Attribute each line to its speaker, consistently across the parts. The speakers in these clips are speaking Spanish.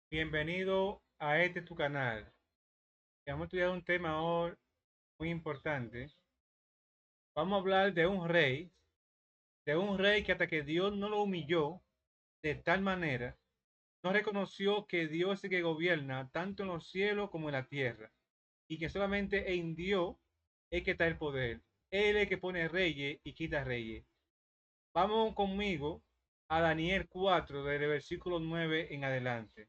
Speaker 1: Bienvenido a este tu canal. Vamos a estudiar un tema hoy muy importante. Vamos a hablar de un rey que hasta que Dios no lo humilló de tal manera, no reconoció que Dios es el que gobierna tanto en los cielos como en la tierra, y que solamente en Dios es que está el poder. Él es el que pone reyes y quita reyes. Vamos conmigo a Daniel 4, desde el versículo 9 en adelante.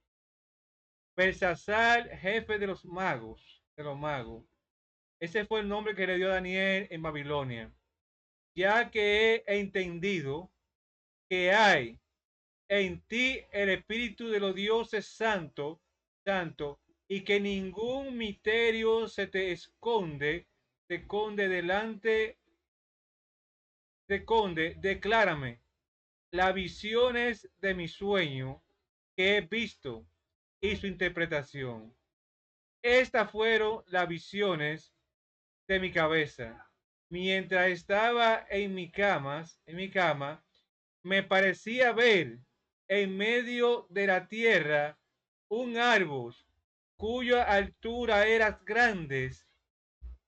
Speaker 1: Belsasar, jefe de los magos. Ese fue el nombre que le dio Daniel en Babilonia, ya que he entendido que hay en ti el espíritu de los dioses santo, y que ningún misterio te esconde delante, te esconde, declárame las visiones de mi sueño que he visto y su interpretación. Estas fueron las visiones de mi cabeza. Mientras estaba en mi cama, me parecía ver en medio de la tierra un árbol cuya altura era grande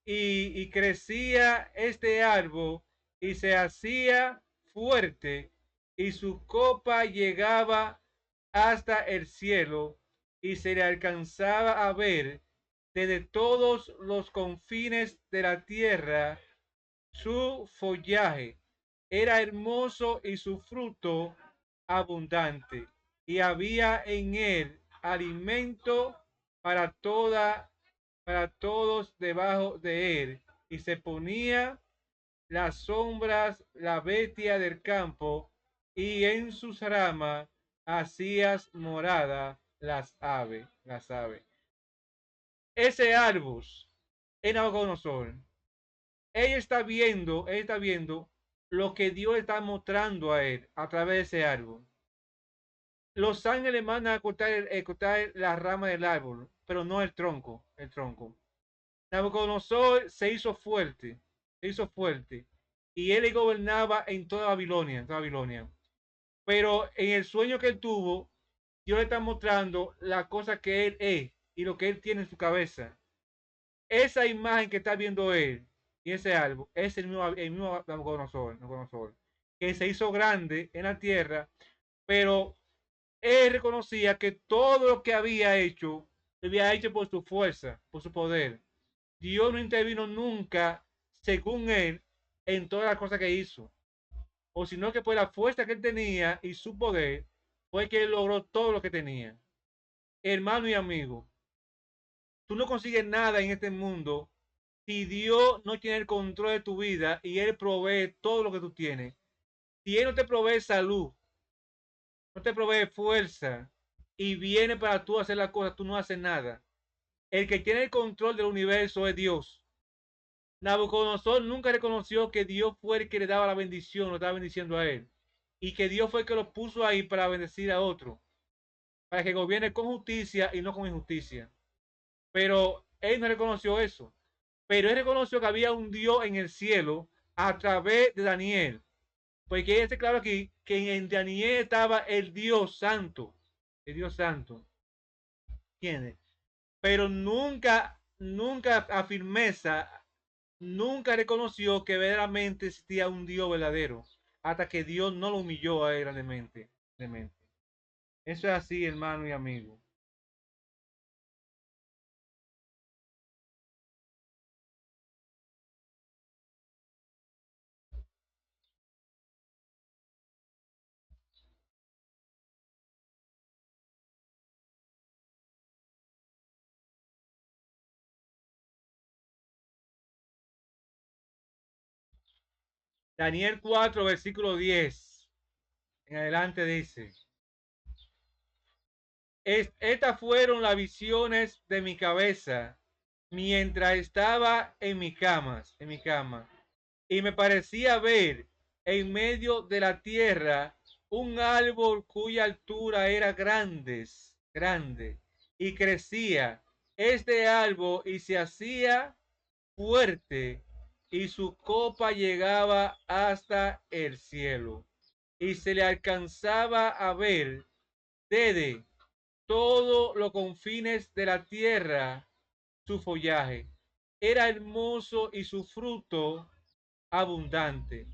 Speaker 1: y crecía este árbol y se hacía fuerte y su copa llegaba hasta el cielo y se le alcanzaba a ver desde todos los confines de la tierra. Su follaje era hermoso y su fruto abundante, y había en él alimento para toda, para todos debajo de él, y se ponía las sombras la bestia del campo, y en sus ramas hacías morada las aves. Ese árbol en Nabucodonosor, él está viendo lo que Dios está mostrando a él a través de ese árbol. Los ángeles mandan cortar la rama del árbol, pero no el tronco. Nabucodonosor se hizo fuerte, y él gobernaba en toda Babilonia. Pero en el sueño que él tuvo, Dios le está mostrando la cosa que él es y lo que él tiene en su cabeza. Esa imagen que está viendo él y ese árbol es el mismo Nabucodonosor, que se hizo grande en la tierra, pero él reconocía que todo lo que lo había hecho por su fuerza, por su poder. Dios no intervino nunca, según él, en todas las cosas que hizo, o sino que por la fuerza que él tenía y su poder, fue que él logró todo lo que tenía. Hermano y amigo, tú no consigues nada en este mundo si Dios no tiene el control de tu vida y Él provee todo lo que tú tienes. Si Él no te provee salud, no te provee fuerza y viene para tú hacer las cosas, tú no haces nada. El que tiene el control del universo es Dios. Nabucodonosor nunca reconoció que Dios fue el que le daba la bendición, lo estaba bendiciendo a él. Y que Dios fue el que lo puso ahí para bendecir a otro, para que gobierne con justicia y no con injusticia. Pero él no reconoció eso. Pero él reconoció que había un Dios en el cielo a través de Daniel. Porque él está claro aquí que en Daniel estaba el Dios santo. El Dios santo. ¿Entiendes? Pero nunca a firmeza, nunca reconoció que verdaderamente existía un Dios verdadero. Hasta que Dios no lo humilló a él grandemente. Eso es así, hermano y amigo. Daniel 4, versículo 10 en adelante dice: Estas fueron las visiones de mi cabeza mientras estaba en mi cama, y me parecía ver en medio de la tierra un árbol cuya altura era grande, y crecía este árbol y se hacía fuerte, y su copa llegaba hasta el cielo, y se le alcanzaba a ver desde todos los confines de la tierra su follaje. Era hermoso y su fruto abundante,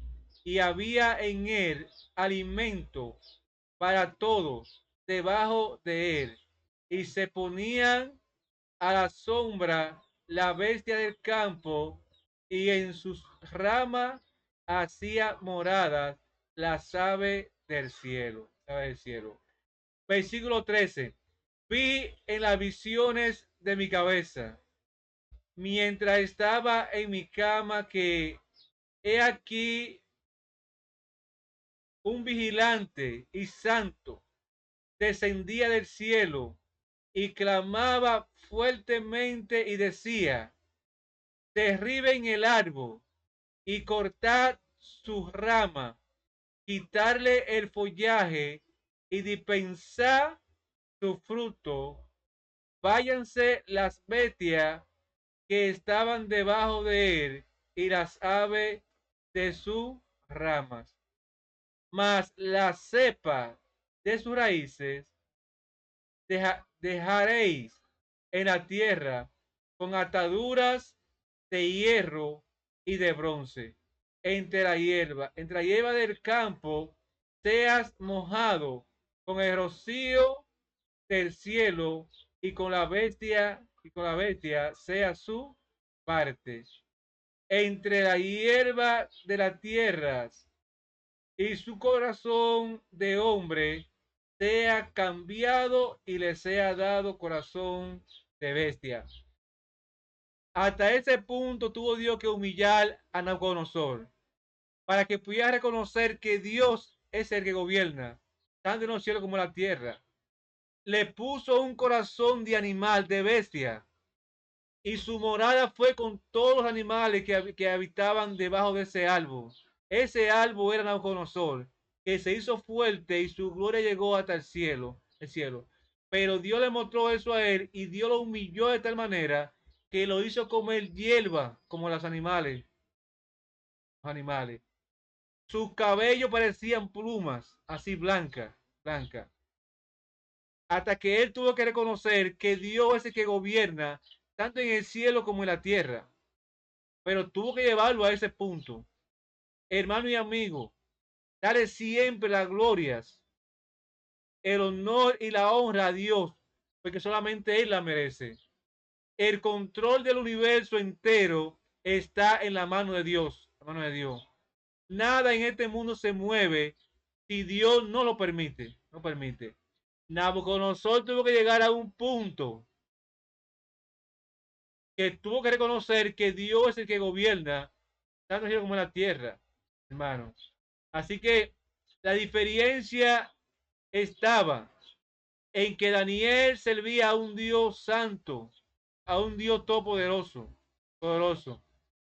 Speaker 1: y había en él alimento para todos debajo de él, y se ponían a la sombra la bestia del campo, y en sus ramas hacía moradas las aves del cielo. Aves del cielo. Versículo 13. Vi en las visiones de mi cabeza, mientras estaba en mi cama, que he aquí un vigilante y santo descendía del cielo y clamaba fuertemente y decía: derriben el árbol y cortad sus ramas, quitarle el follaje y dispensar su fruto. Váyanse las bestias que estaban debajo de él y las aves de sus ramas. Mas la cepa de sus raíces dejaréis en la tierra con ataduras de hierro y de bronce. Entre la hierba del campo seas mojado con el rocío del cielo, y con la bestia sea su parte. Entre la hierba de la tierra y su corazón de hombre sea cambiado y le sea dado corazón de bestia. Hasta ese punto tuvo Dios que humillar a Nabucodonosor para que pudiera reconocer que Dios es el que gobierna, tanto en los cielos como en la tierra. Le puso un corazón de animal, de bestia, y su morada fue con todos los animales que habitaban debajo de ese árbol. Ese árbol era Nabucodonosor, que se hizo fuerte y su gloria llegó hasta el cielo. Pero Dios le mostró eso a él y Dios lo humilló de tal manera que lo hizo comer hierba como los animales. Sus cabellos parecían plumas, así blancas, blancas. Hasta que él tuvo que reconocer que Dios es el que gobierna tanto en el cielo como en la tierra. Pero tuvo que llevarlo a ese punto. Hermano y amigo, dale siempre las glorias, el honor y la honra a Dios, porque solamente Él la merece. El control del universo entero está en la mano de Dios, la mano de Dios. Nada en este mundo se mueve si Dios no lo permite, no permite. Nabucodonosor tuvo que llegar a un punto que tuvo que reconocer que Dios es el que gobierna tanto en el cielo como en la tierra, hermanos. Así que la diferencia estaba en que Daniel servía a un Dios santo, a un Dios todopoderoso, poderoso.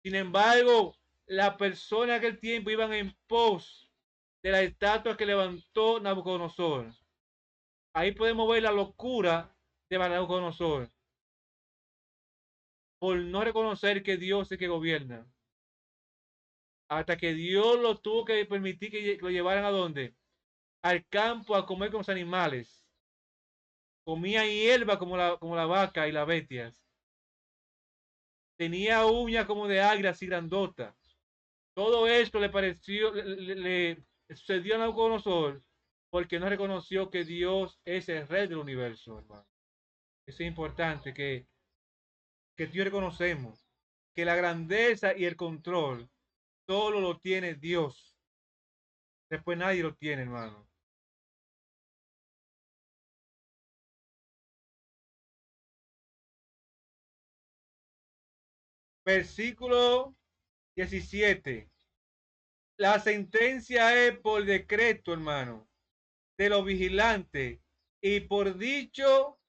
Speaker 1: Sin embargo, las personas de aquel tiempo iban en pos de la estatua que levantó Nabucodonosor. Ahí podemos ver la locura de Nabucodonosor por no reconocer que Dios es el que gobierna. Hasta que Dios lo tuvo que permitir que lo llevaran a dónde? Al campo a comer con los animales. Comía hierba como la vaca y las bestias. Tenía uñas como de águilas y grandota. Todo esto le pareció, le sucedió a Nabucodonosor porque no reconoció que Dios es el rey del universo, hermano. Es importante que Dios reconocemos que la grandeza y el control solo lo tiene Dios. Después nadie lo tiene, hermano. Versículo 17. La sentencia es por decreto, hermano, de los vigilantes y por dicho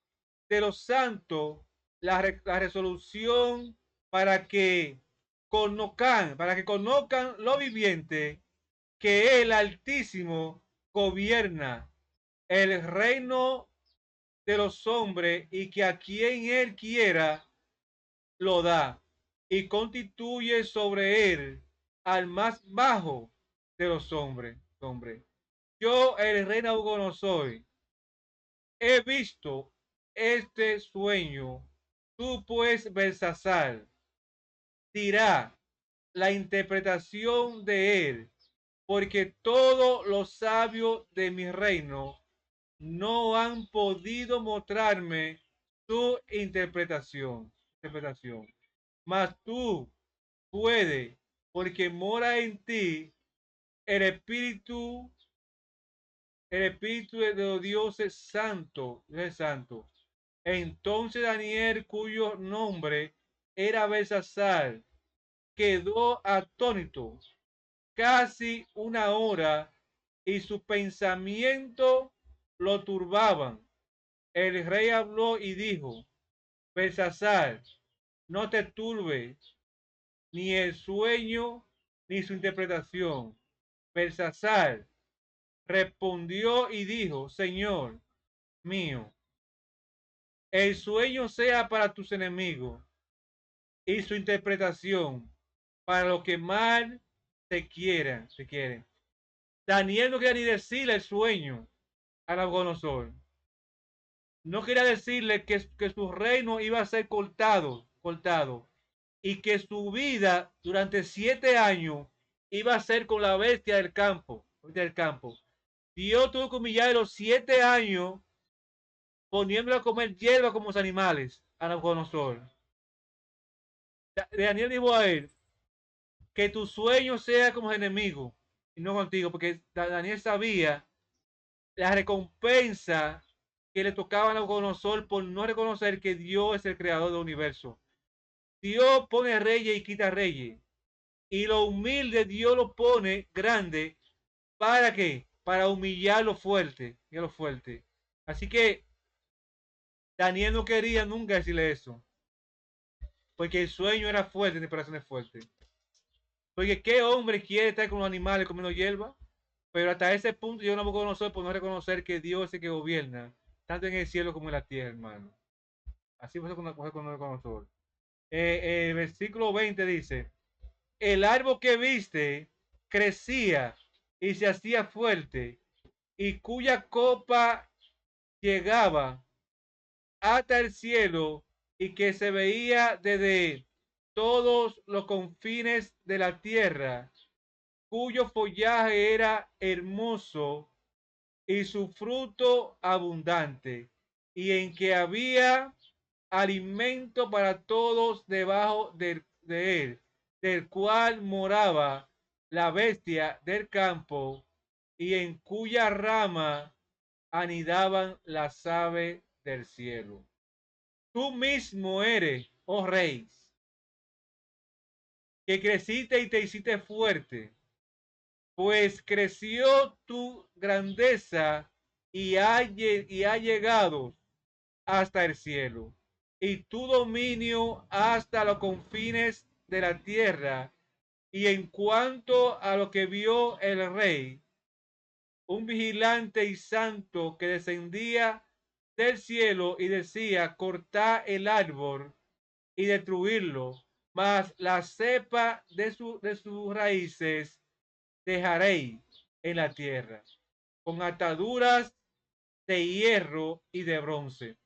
Speaker 1: de los santos, la resolución para que conozcan lo viviente, que el Altísimo gobierna el reino de los hombres y que a quien él quiera lo da y constituye sobre él al más bajo de los hombres. Yo, el rey Nabucodonosor, he visto este sueño, tú pues, Belsasar, dirá la interpretación de él, porque todos los sabios de mi reino no han podido mostrarme su interpretación. Mas tú puedes, porque mora en ti el espíritu, el espíritu de los dioses santo, es santo. Entonces Daniel, cuyo nombre era Belsasar, quedó atónito casi una hora y su pensamiento lo turbaban. El rey habló y dijo: Belsasar, no te turbes ni el sueño ni su interpretación. Belsasar respondió y dijo: Señor mío, el sueño sea para tus enemigos y su interpretación para los que mal te quieren. Daniel no quería ni decirle el sueño a Nabucodonosor. No quería decirle que su reino iba a ser cortado, y que su vida durante 7 años iba a ser con la bestia del campo. Dios tuvo que humillar los 7 años poniéndolo a comer hierba como los animales a Nabucodonosor. Daniel dijo a él que tu sueño sea como enemigo y no contigo, porque Daniel sabía la recompensa que le tocaba a Nabucodonosor por no reconocer que Dios es el creador del universo. Dios pone reyes y quita reyes. Y lo humilde Dios lo pone grande. ¿Para qué? Para humillar lo fuerte. Y a lo fuerte. Así que Daniel no quería nunca decirle eso. Porque el sueño era fuerte, la inspiración es fuerte. Porque ¿qué hombre quiere estar con los animales comiendo hierba? Pero hasta ese punto yo no puedo conocer por no reconocer que Dios es el que gobierna, tanto en el cielo como en la tierra, hermano. Así fue con Nabucodonosor. El versículo 20 dice: el árbol que viste crecía y se hacía fuerte, y cuya copa llegaba hasta el cielo, y que se veía desde todos los confines de la tierra, cuyo follaje era hermoso y su fruto abundante, y en que había alimento para todos debajo de él, del cual moraba la bestia del campo, y en cuya rama anidaban las aves del cielo. Tú mismo eres, oh rey, que creciste y te hiciste fuerte, pues creció tu grandeza y ha llegado hasta el cielo, y tu dominio hasta los confines de la tierra. Y en cuanto a lo que vio el rey, un vigilante y santo que descendía del cielo y decía: cortad el árbol y destruirlo, mas la cepa de sus raíces dejaréis en la tierra, con ataduras de hierro y de bronce,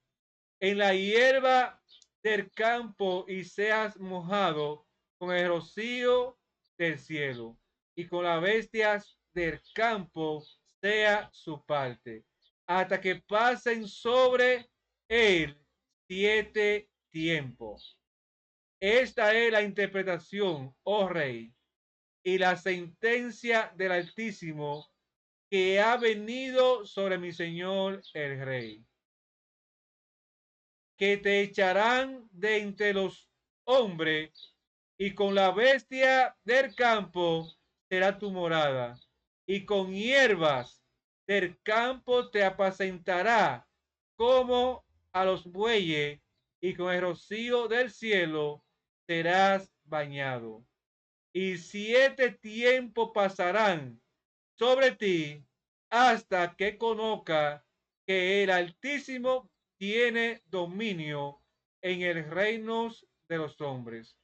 Speaker 1: en la hierba del campo, y seas mojado con el rocío del cielo, y con las bestias del campo sea su parte, hasta que pasen sobre él 7 tiempos. Esta es la interpretación, oh rey, y la sentencia del Altísimo que ha venido sobre mi señor el rey, que te echarán de entre los hombres, y con la bestia del campo será tu morada, y con hierbas del campo te apacentará como a los bueyes, y con el rocío del cielo serás bañado. Y 7 tiempos pasarán sobre ti hasta que conozca que el Altísimo tiene dominio en el reino de los hombres,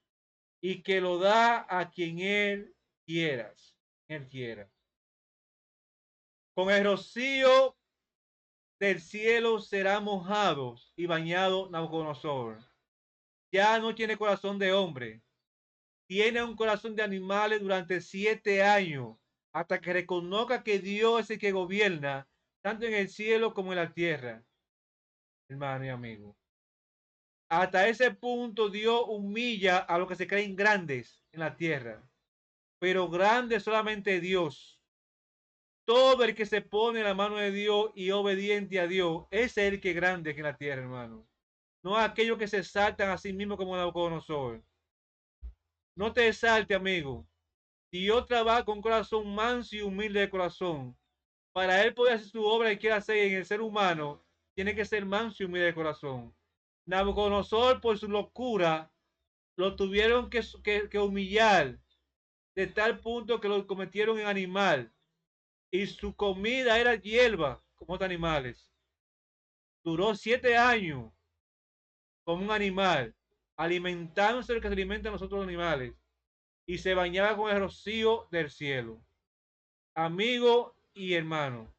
Speaker 1: y que lo da a quien él quiera. Con el rocío del cielo será mojado y bañado Nabucodonosor. Ya no tiene corazón de hombre, tiene un corazón de animales durante 7 años, hasta que reconozca que Dios es el que gobierna, tanto en el cielo como en la tierra, hermano y amigo. Hasta ese punto Dios humilla a los que se creen grandes en la tierra, pero grande solamente Dios. Todo el que se pone en la mano de Dios y obediente a Dios, es el que es grande en la tierra, hermano. No aquellos que se saltan a sí mismos como Nabucodonosor. No te salte, amigo. Dios trabaja con corazón manso y humilde de corazón. Para él poder hacer su obra que quiere hacer en el ser humano, tiene que ser manso y humilde de corazón. Nabucodonosor, por su locura, lo tuvieron que humillar de tal punto que lo convirtieron en animal. Y su comida era hierba, como otros animales. Duró 7 años como un animal, alimentándose de lo que se alimentan los otros animales. Y se bañaba con el rocío del cielo. Amigo y hermano,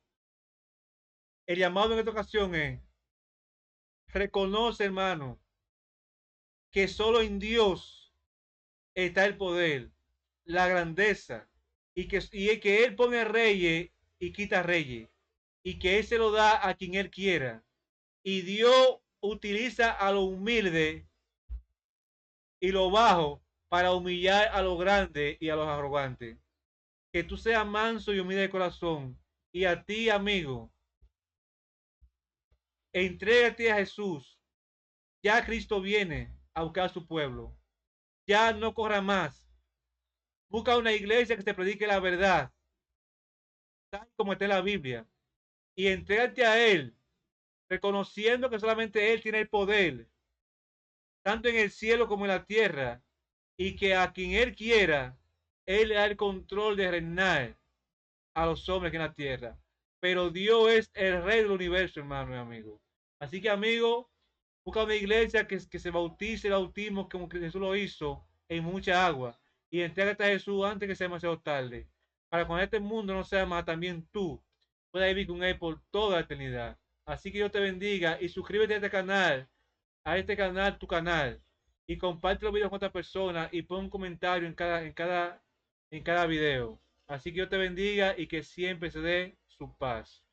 Speaker 1: el llamado en esta ocasión es: reconoce, hermano, que solo en Dios está el poder, la grandeza, y que Él pone reyes y quita reyes, y que Él se lo da a quien Él quiera. Y Dios utiliza a lo humilde y lo bajo para humillar a los grandes y a los arrogantes. Que tú seas manso y humilde de corazón. Y a ti, amigo, entrégate a Jesús. Ya Cristo viene a buscar a su pueblo. Ya no corra más. Busca una iglesia que te predique la verdad, tal como está en la Biblia. Y entrégate a Él, reconociendo que solamente Él tiene el poder, tanto en el cielo como en la tierra. Y que a quien Él quiera, Él le da el control de reinar a los hombres que en la tierra. Pero Dios es el rey del universo, hermano y amigo. Así que, amigo, busca una iglesia que se bautice el bautismo como que Jesús lo hizo en mucha agua. Y entrégate a Jesús antes que sea demasiado tarde. Para cuando este mundo no sea más, también tú puedas vivir con Él por toda la eternidad. Así que Dios te bendiga y suscríbete a este canal, tu canal. Y comparte los videos con otras personas y pon un comentario en cada video. Así que Dios te bendiga y que siempre se dé su paz.